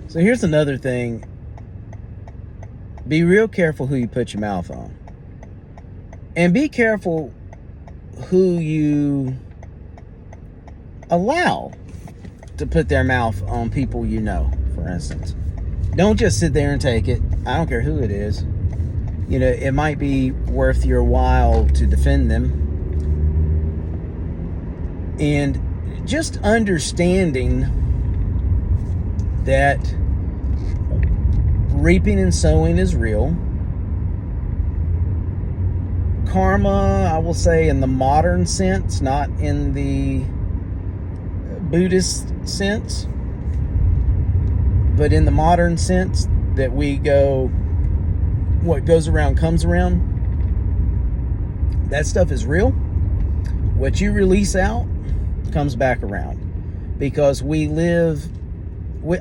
So here's another thing. Be real careful who you put your mouth on. And be careful who you allow to put their mouth on people you know, for instance. Don't just sit there and take it. I don't care who it is. You know, it might be worth your while to defend them. And just understanding that reaping and sowing is real. Karma, I will say, in the modern sense, not in the Buddhist sense, but in the modern sense that we go, what goes around comes around. That stuff is real. What you release out comes back around, because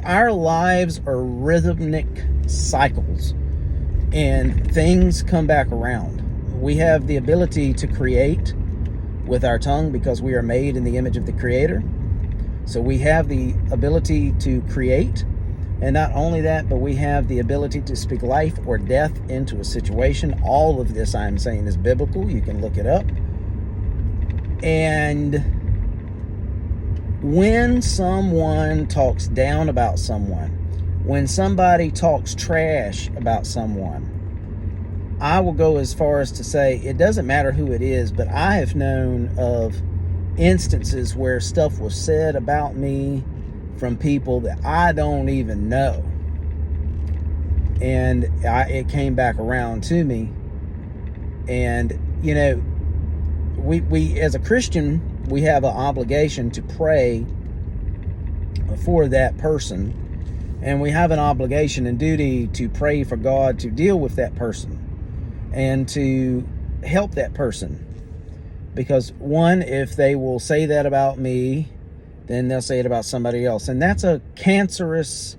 our lives are rhythmic cycles, and things come back around. We have the ability to create with our tongue because we are made in the image of the Creator. So we have the ability to create. And not only that, but we have the ability to speak life or death into a situation. All of this I'm saying is biblical. You can look it up. And when someone talks down about someone, when somebody talks trash about someone, I will go as far as to say it doesn't matter who it is, but I have known of instances where stuff was said about me from people that I don't even know, and it came back around to me. And you know, we as a Christian, we have an obligation to pray for that person, and we have an obligation and duty to pray for God to deal with that person and to help that person. Because one, if they will say that about me, then they'll say it about somebody else. And that's a cancerous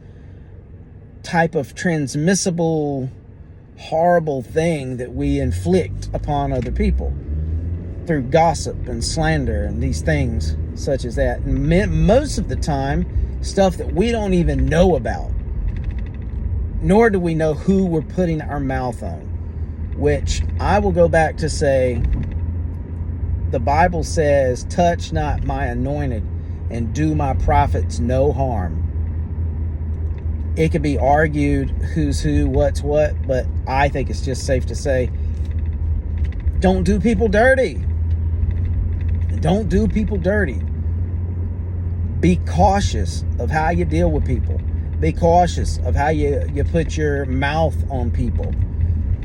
type of transmissible, horrible thing that we inflict upon other people through gossip and slander and these things such as that. And most of the time, stuff that we don't even know about, nor do we know who we're putting our mouth on. Which I will go back to say, the Bible says, touch not my anointed and do my prophets no harm. It could be argued who's who, what's what, but I think it's just safe to say, don't do people dirty. Don't do people dirty. Be cautious of how you deal with people. Be cautious of how you put your mouth on people.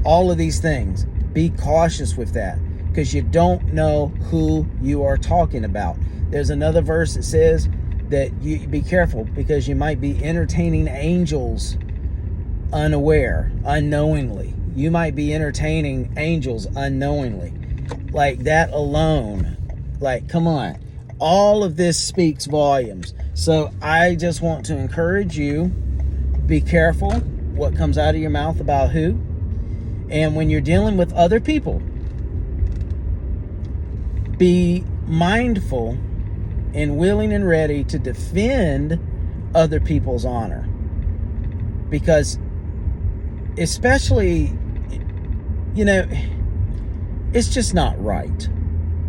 All of these things. Be cautious with that, because you don't know who you are talking about. There's another verse that says that you be careful, because you might be entertaining angels unaware, unknowingly. You might be entertaining angels unknowingly. Like that alone. Like, come on. All of this speaks volumes. So I just want to encourage you, be careful what comes out of your mouth about who. And when you're dealing with other people, be mindful and willing and ready to defend other people's honor. Because especially, you know, it's just not right.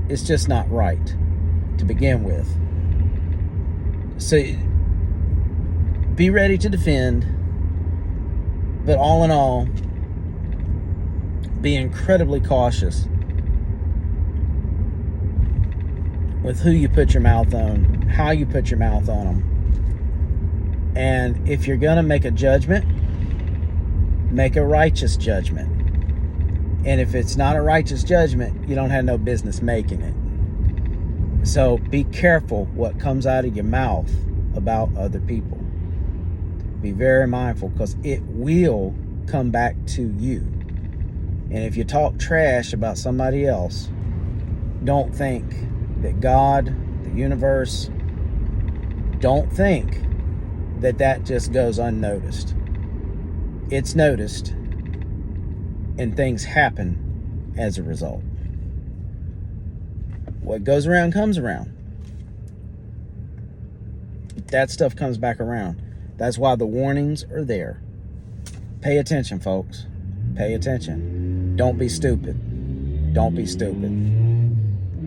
It's just not right to begin with. So be ready to defend, but all in all, be incredibly cautious with who you put your mouth on, how you put your mouth on them. And if you're going to make a judgment, make a righteous judgment. And if it's not a righteous judgment, you don't have no business making it. So be careful what comes out of your mouth about other people. Be very mindful, because it will come back to you. And if you talk trash about somebody else, don't think that God, the universe, don't think that that just goes unnoticed. It's noticed, and things happen as a result. What goes around comes around. That stuff comes back around. That's why the warnings are there. Pay attention, folks. Pay attention. Don't be stupid. Don't be stupid.